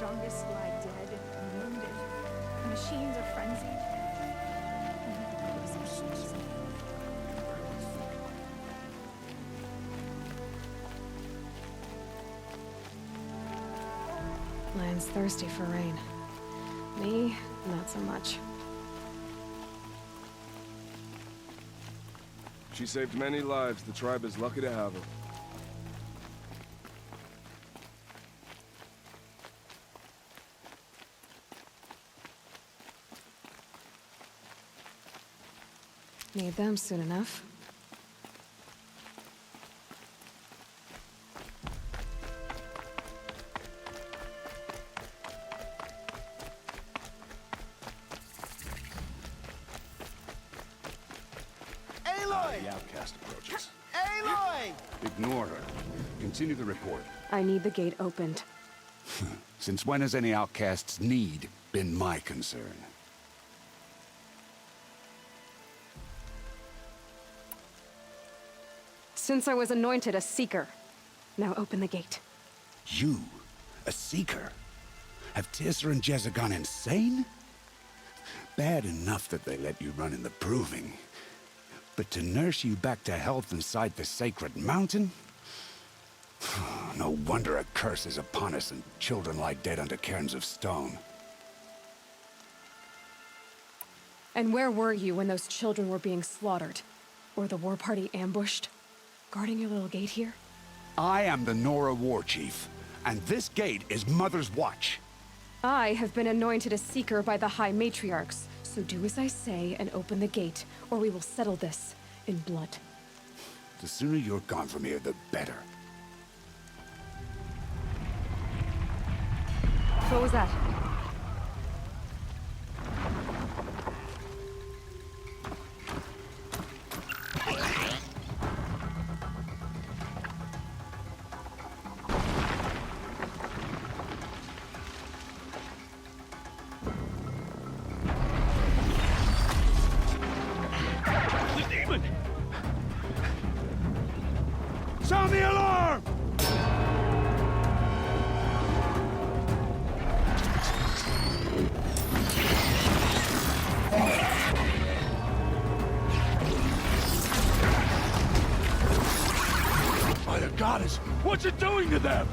strongest lie dead and wounded. Machines are frenzied. Lion's thirsty for rain. Me, not so much. She saved many lives. The tribe is lucky to have her. Need them soon enough. Aloy! The outcast approaches. Aloy! Ignore her. Continue the report. I need the gate opened. Since when has any outcast's need been my concern? Since I was anointed a seeker. Now open the gate. You? A seeker? Have Tissa and Jezza gone insane? Bad enough that they let you run in the proving. But to nurse you back to health inside the sacred mountain? No wonder a curse is upon us and children lie dead under cairns of stone. And where were you when those children were being slaughtered? Or the war party ambushed? Guarding your little gate here? I am the Nora war chief, and this gate is Mother's watch. I have been anointed a seeker by the High Matriarchs, so do as I say and open the gate, or we will settle this in blood. The sooner you're gone from here, the better. What was that? The demon! Sound the alarm! By the goddess, what's it doing to them?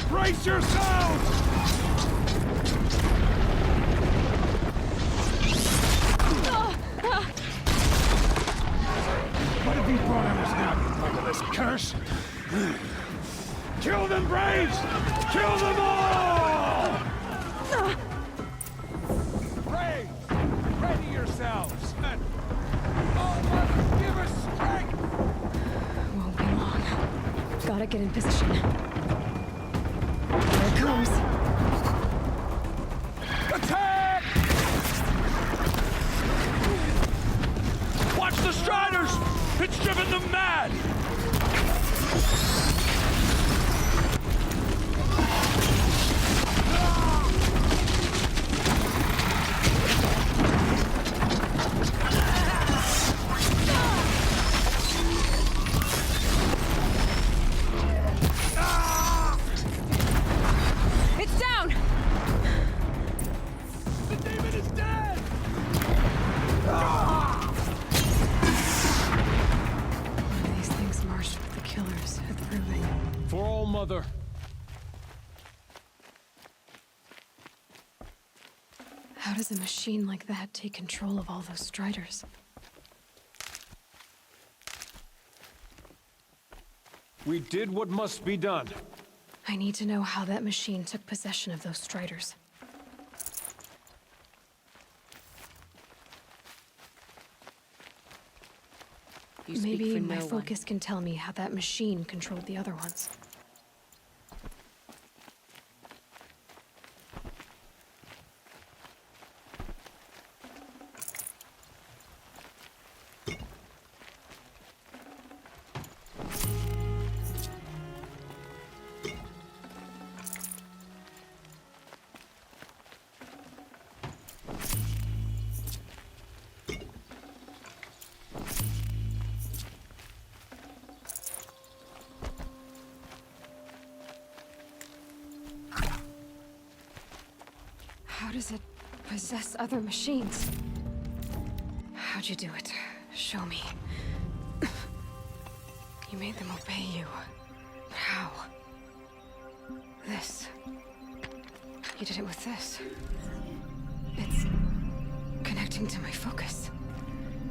Brace yourselves! What have you brought on us now, you motherless curse? Kill them, Braves! Kill them all! Braves, ready yourselves! And oh, give us strength! Won't be long. Gotta get in position. Here it comes. Attack! Watch the Striders! It's driven them mad! It's down! The demon is dead! One of these things marched with the killers at the proving. For all Mother. How does a machine like that take control of all those Striders? We did what must be done. I need to know how that machine took possession of those Striders. You speak Maybe for my no one. focus can tell me how that machine controlled the other ones. does it possess other machines? How'd you do it? Show me. You made them obey you. But how? This. You did it with this. It's connecting to my focus.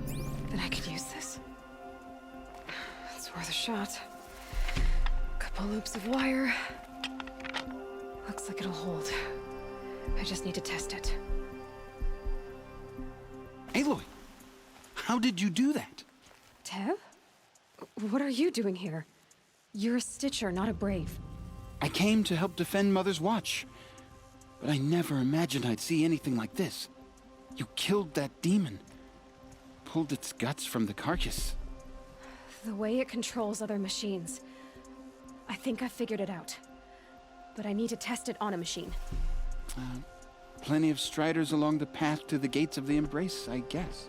Then I could use this. It's worth a shot. Couple loops of wire. Looks like it'll hold. I just need to test it. Aloy, how did you do that? Tev? What are you doing here? You're a Stitcher, not a Brave. I came to help defend Mother's Watch. But I never imagined I'd see anything like this. You killed that demon. Pulled its guts from the carcass. The way it controls other machines. I think I figured it out. But I need to test it on a machine. Plenty of striders along the path to the gates of the Embrace, I guess.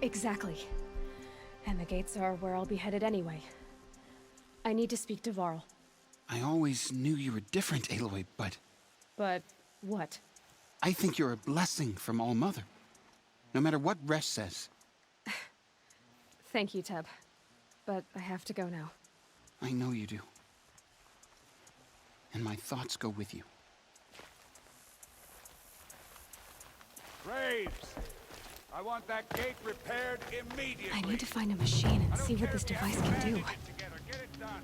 Exactly. And the gates are where I'll be headed anyway. I need to speak to Varl. I always knew you were different, Aloy, but But what? I think you're a blessing from All-Mother. No matter what Resh says. Thank you, Teb. But I have to go now. I know you do. And my thoughts go with you. Graves! I want that gate repaired immediately. I need to find a machine and see what this device can do. Get it done.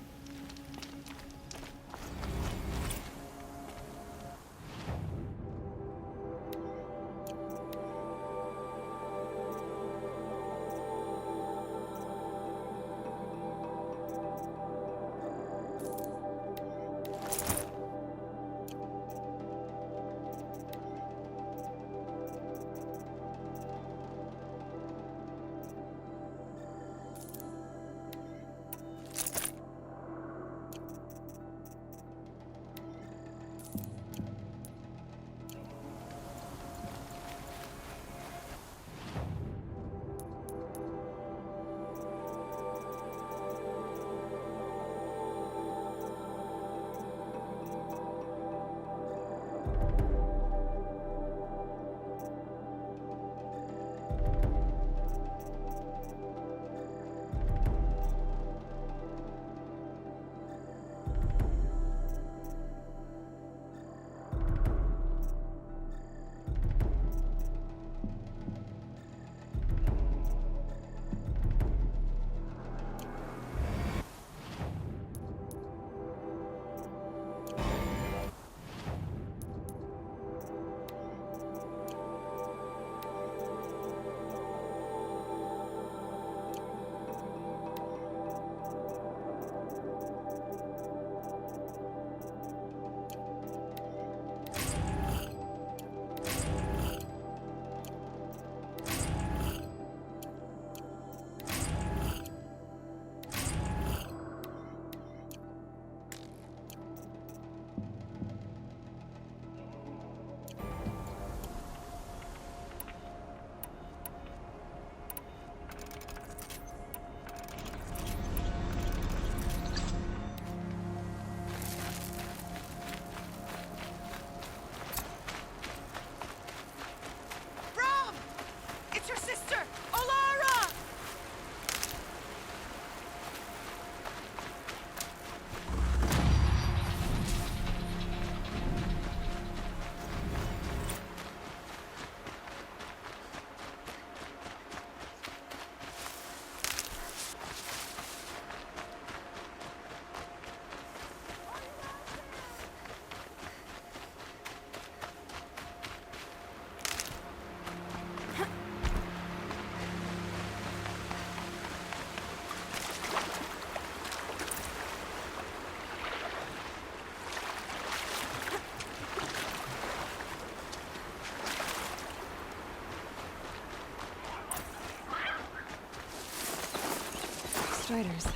Striders.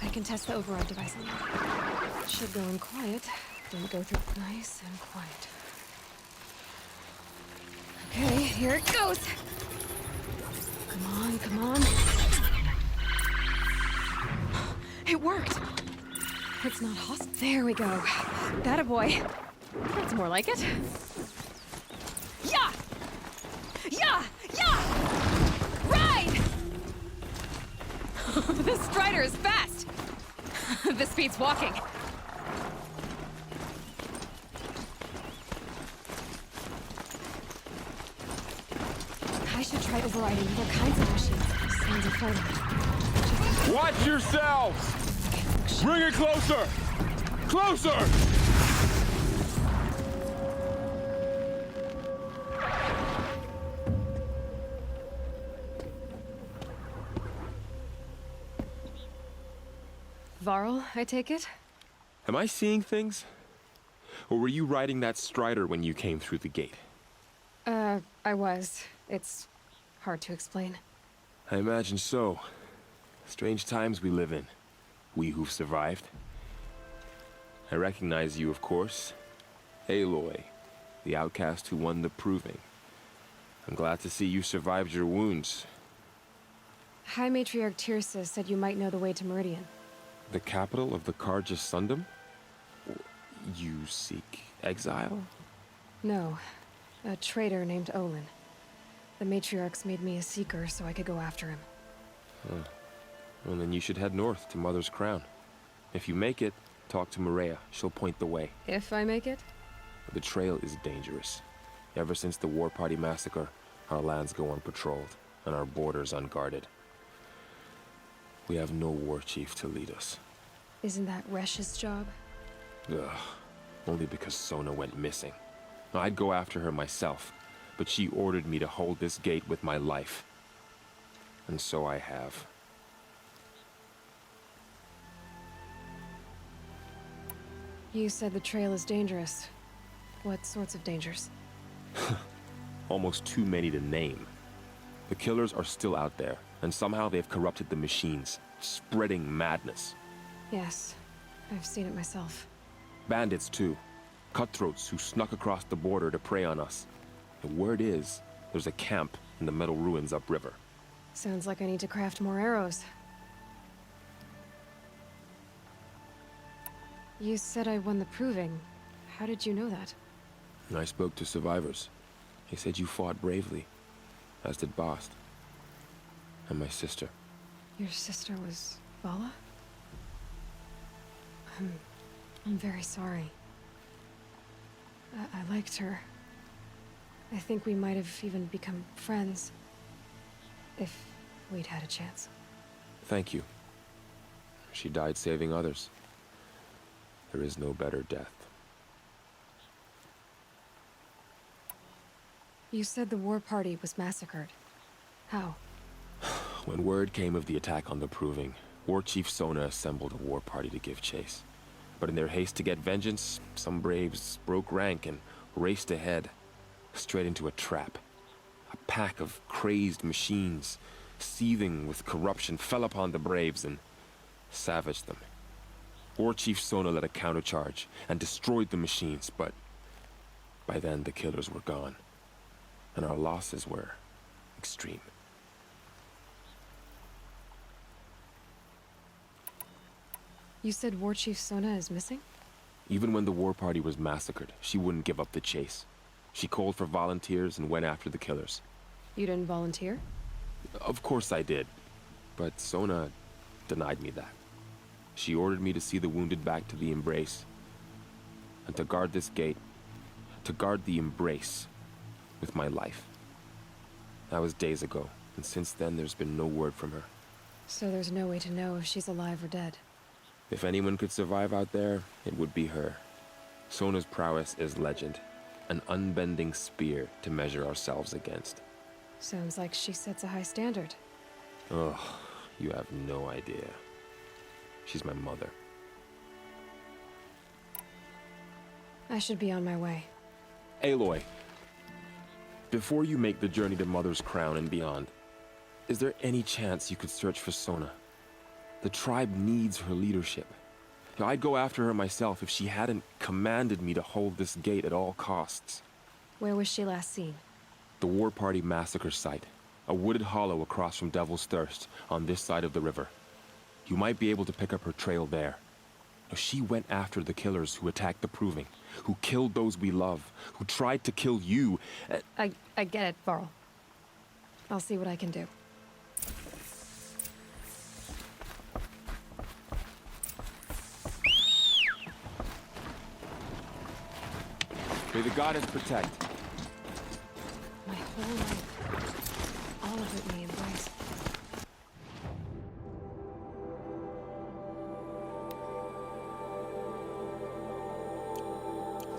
I can test the override device on them. It should go in quiet, then go through nice and quiet. Okay, here it goes! Come on, come on. It worked! It's not hostile. There we go. That a boy. That's more like it. strider is fast! This beats walking. I should try overriding other kinds of machines. Sounds exciting. Watch yourselves! Bring it closer! Closer! Varl, I take it? Am I seeing things? Or were you riding that strider when you came through the gate? I was. It's hard to explain. I imagine so. Strange times we live in. We who've survived. I recognize you, of course. Aloy, the outcast who won the proving. I'm glad to see you survived your wounds. High Matriarch Tirsa said you might know the way to Meridian. The capital of the Carja Sundom? You seek exile? No. A traitor named Olin. The Matriarchs made me a seeker so I could go after him. Well, then you should head north to Mother's Crown. If you make it, talk to Maria. She'll point the way. If I make it? The trail is dangerous. Ever since the War Party massacre, our lands go unpatrolled, and our borders unguarded. We have no war chief to lead us. Isn't that Resh's job? Ugh. Only because Sona went missing. I'd go after her myself, but she ordered me to hold this gate with my life. And so I have. You said the trail is dangerous. What sorts of dangers? Almost too many to name. The killers are still out there, and somehow they've corrupted the machines, spreading madness. Yes, I've seen it myself. Bandits, too. Cutthroats who snuck across the border to prey on us. The word is, there's a camp in the metal ruins upriver. Sounds like I need to craft more arrows. You said I won the proving. How did you know that? I spoke to survivors. They said you fought bravely, as did Bast. And my sister. Your sister was Vala? I'm very sorry. I liked her. I think we might have even become friends. If we'd had a chance. Thank you. She died saving others. There is no better death. You said the war party was massacred. How? When word came of the attack on the Proving, War Chief Sona assembled a war party to give chase. But in their haste to get vengeance, some braves broke rank and raced ahead, straight into a trap. A pack of crazed machines, seething with corruption, fell upon the braves and savaged them. War Chief Sona led a countercharge and destroyed the machines, but by then the killers were gone, and our losses were extreme. You said War Chief Sona is missing? Even when the war party was massacred, she wouldn't give up the chase. She called for volunteers and went after the killers. You didn't volunteer? Of course I did, but Sona denied me that. She ordered me to see the wounded back to the Embrace, and to guard this gate, to guard the Embrace with my life. That was days ago, and since then there's been no word from her. So there's no way to know if she's alive or dead. If anyone could survive out there, it would be her. Sona's prowess is legend, an unbending spear to measure ourselves against. Sounds like she sets a high standard. Ugh, you have no idea. She's my mother. I should be on my way. Aloy, before you make the journey to Mother's Crown and beyond, is there any chance you could search for Sona? The tribe needs her leadership. I'd go after her myself if she hadn't commanded me to hold this gate at all costs. Where was she last seen? The War Party massacre site. A wooded hollow across from Devil's Thirst, on this side of the river. You might be able to pick up her trail there. She went after the killers who attacked the Proving, who killed those we love, who tried to kill you. I get it, Varl. I'll see what I can do. May the goddess protect. My whole life. All of it may embrace.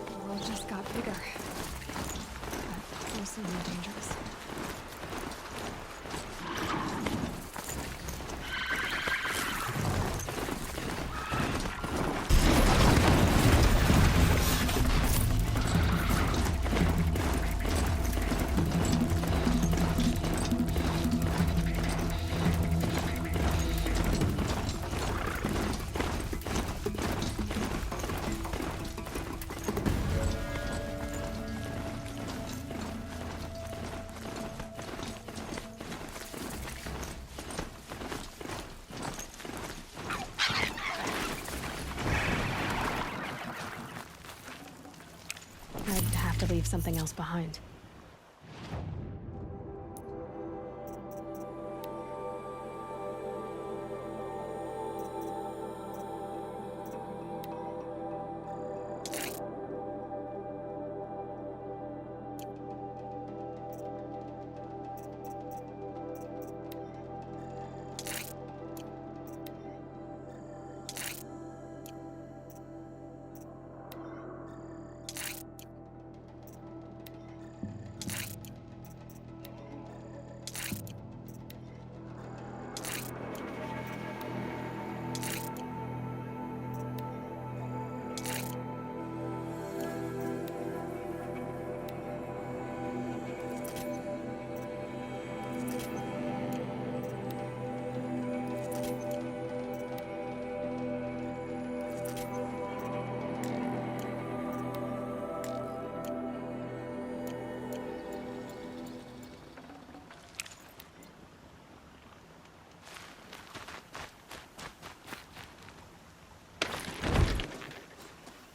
The world just got bigger. But mostly more dangerous. I'd have to leave something else behind.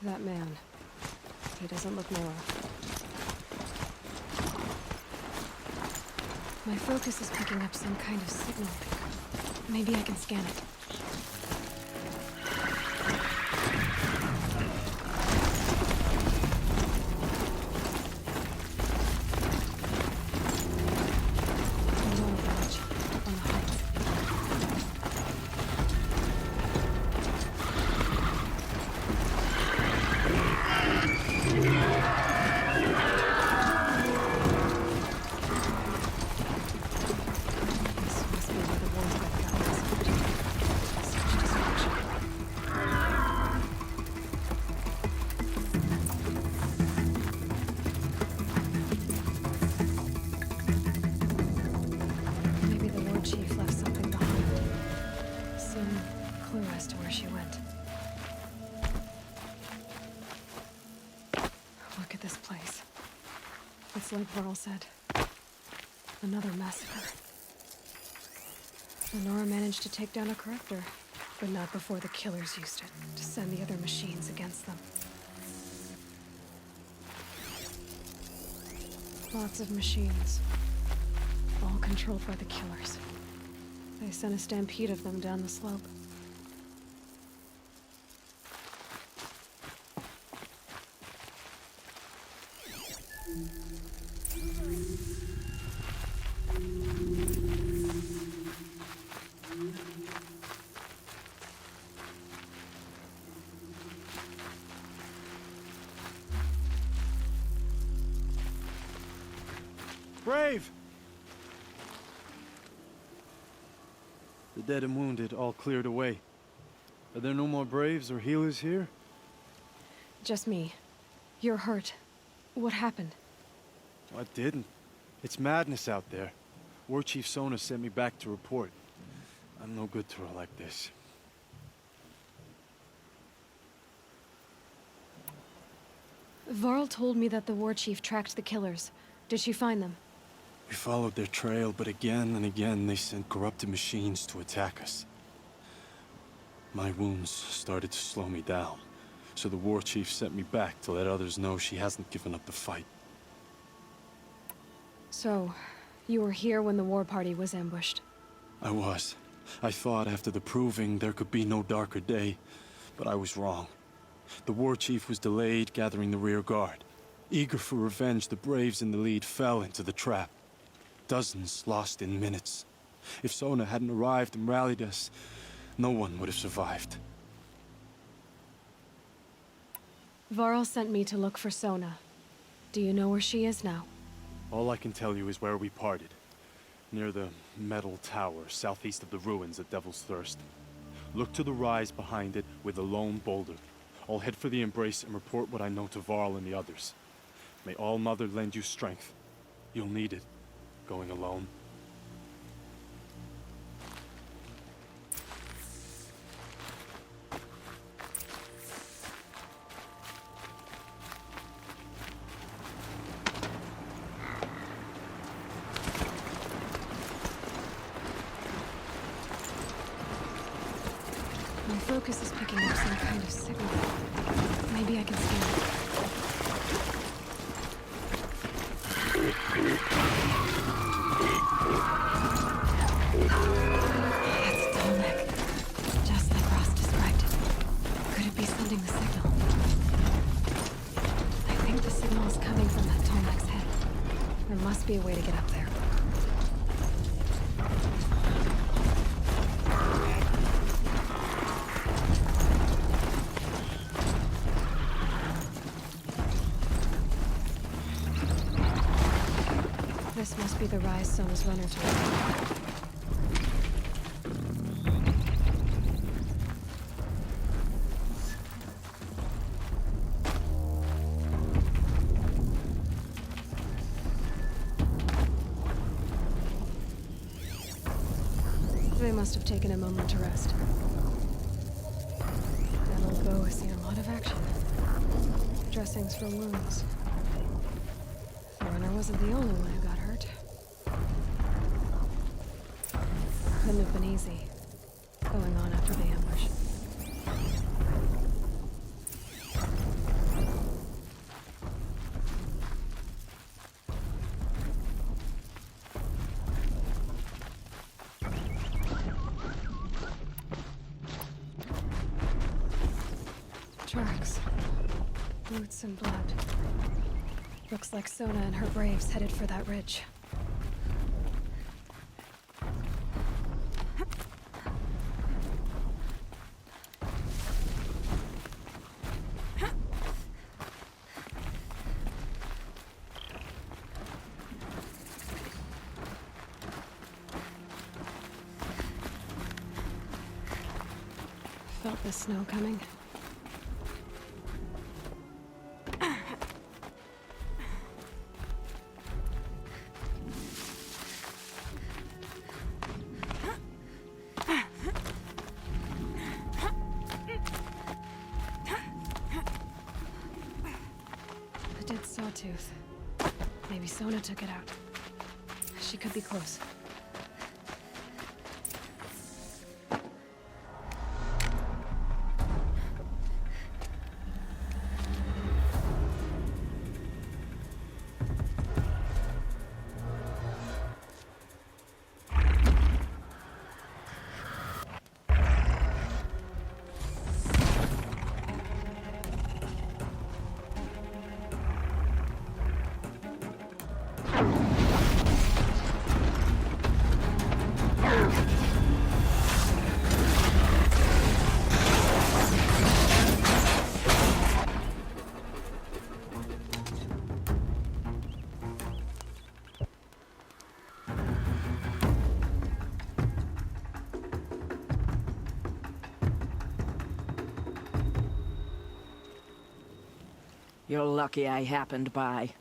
That man. He doesn't look Nora. My focus is picking up some kind of signal. Maybe I can scan it. Like Varl said. Another massacre. Lenora managed to take down a corruptor, but not before the killers used it to send the other machines against them. Lots of machines, all controlled by the killers. They sent a stampede of them down the slope. Brave! The dead and wounded all cleared away. Are there no more Braves or healers here? Just me. You're hurt. What happened? I didn't. It's madness out there. War Chief Sona sent me back to report. I'm no good to her like this. Varl told me that the war chief tracked the killers. Did she find them? We followed their trail, but again and again they sent corrupted machines to attack us. My wounds started to slow me down, so the war chief sent me back to let others know she hasn't given up the fight. So, you were here when the war party was ambushed? I was. I thought after the proving there could be no darker day, but I was wrong. The war chief was delayed gathering the rear guard. Eager for revenge, the Braves in the lead fell into the trap. Dozens lost in minutes. If Sona hadn't arrived and rallied us, no one would have survived. Varl sent me to look for Sona. Do you know where she is now? All I can tell you is where we parted. Near the metal tower, southeast of the ruins at Devil's Thirst. Look to the rise behind it with a lone boulder. I'll head for the embrace and report what I know to Varl and the others. May All Mother lend you strength. You'll need it, going alone. My focus is picking up some kind of signal. Maybe I can scan it. That's Tomek. Just like Ross described it. Could it be sending the signal? I think the signal is coming from that Tomek's head. There must be a way to get up there. This must be the rise Sona's runner to. They must have taken a moment to rest. That old bow has seen a lot of action. Dressings for wounds. The runner wasn't the only one who got hurt. Couldn't have been easy, going on after the ambush. Tracks. Boots and blood. Looks like Sona and her braves headed for that ridge. Felt the snow coming. A dead sawtooth. Maybe Sona took it out. She could be close. You're lucky I happened by.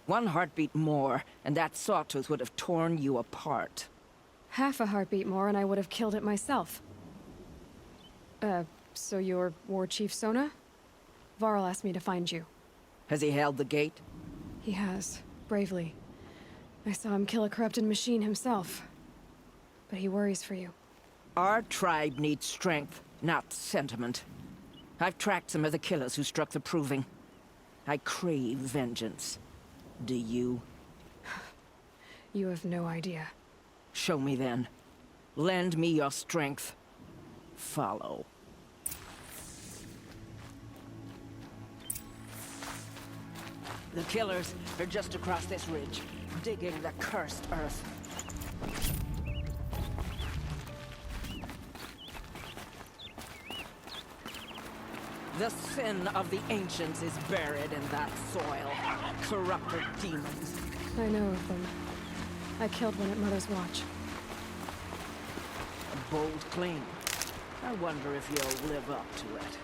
One heartbeat more, and that sawtooth would have torn you apart. Half a heartbeat more and I would have killed it myself. So you're War Chief Sona? Varl asked me to find you. Has he held the gate? He has, bravely. I saw him kill a corrupted machine himself. But he worries for you. Our tribe needs strength, not sentiment. I've tracked some of the killers who struck the Proving. I crave vengeance. Do you? You have no idea. Show me then. Lend me your strength. Follow. The killers are just across this ridge, digging the cursed earth. The sin of the ancients is buried in that soil. Corrupted demons. I know of them. I killed one at Mother's Watch. A bold claim. I wonder if you'll live up to it.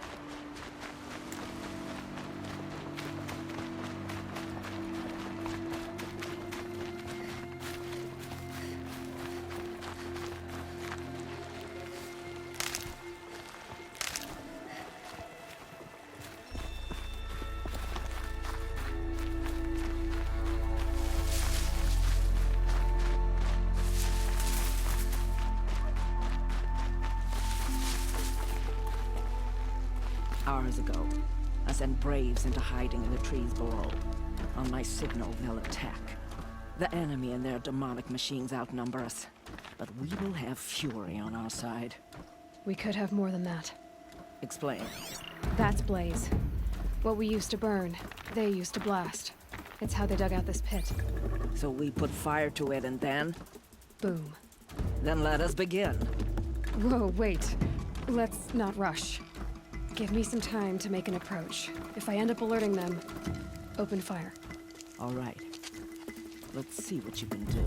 Hours ago, I sent Braves into hiding in the trees below. On my signal, they'll attack. The enemy and their demonic machines outnumber us, but we will have fury on our side. We could have more than that. Explain. That's Blaze. What we used to burn, they used to blast. It's how they dug out this pit. So we put fire to it and then? Boom. Then let us begin. Whoa, wait. Let's not rush. Give me some time to make an approach. If I end up alerting them, open fire. All right. Let's see what you can do.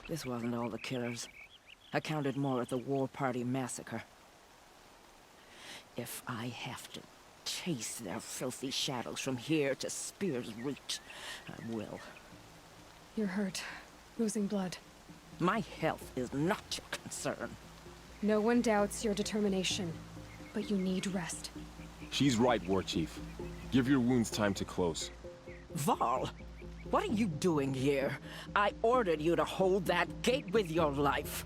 This wasn't all the killers. I counted more at the War Party massacre. If I have to chase their filthy shadows from here to Spear's Reach, I will. You're hurt. Losing blood. My health is not your concern. No one doubts your determination, but you need rest. She's right, War Chief. Give your wounds time to close. Val, what are you doing here? I ordered you to hold that gate with your life.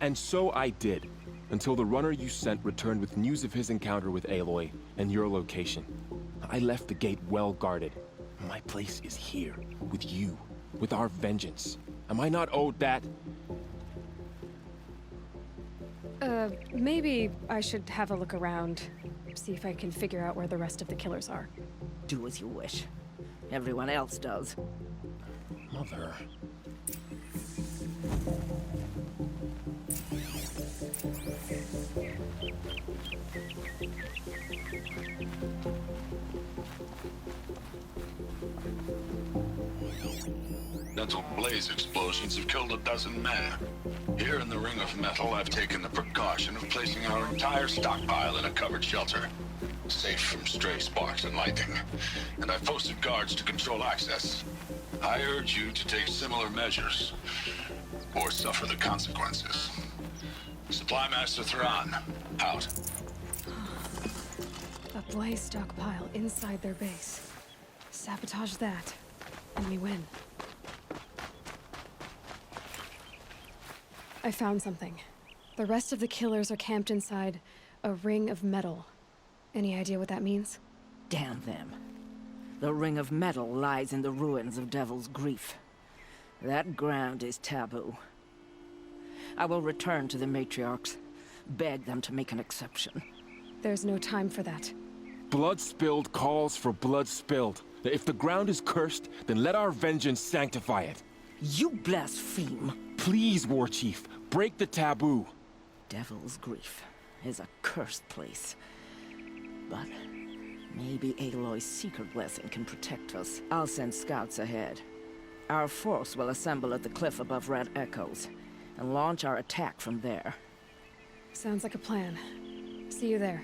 And so I did, until the runner you sent returned with news of his encounter with Aloy and your location. I left the gate well guarded. My place is here, with you, with our vengeance. Am I not owed that? Maybe I should have a look around. See if I can figure out where the rest of the killers are. Do as you wish. Everyone else does. Mother. Accidental blaze explosions have killed a dozen men. Here in the Ring of Metal, I've taken the precaution of placing our entire stockpile in a covered shelter, safe from stray sparks and lightning. And I've posted guards to control access. I urge you to take similar measures, or suffer the consequences. Supply Master Thrawn, out. A blaze stockpile inside their base. Sabotage that, and we win. I found something. The rest of the killers are camped inside a ring of metal. Any idea what that means? Damn them. The Ring of Metal lies in the ruins of Devil's Grief. That ground is taboo. I will return to the matriarchs, beg them to make an exception. There's no time for that. Blood spilled calls for blood spilled. If the ground is cursed, then let our vengeance sanctify it. You blaspheme. Please, War Chief, break the taboo. Devil's Grief is a cursed place. But maybe Aloy's secret blessing can protect us. I'll send scouts ahead. Our force will assemble at the cliff above Red Echoes, and launch our attack from there. Sounds like a plan. See you there.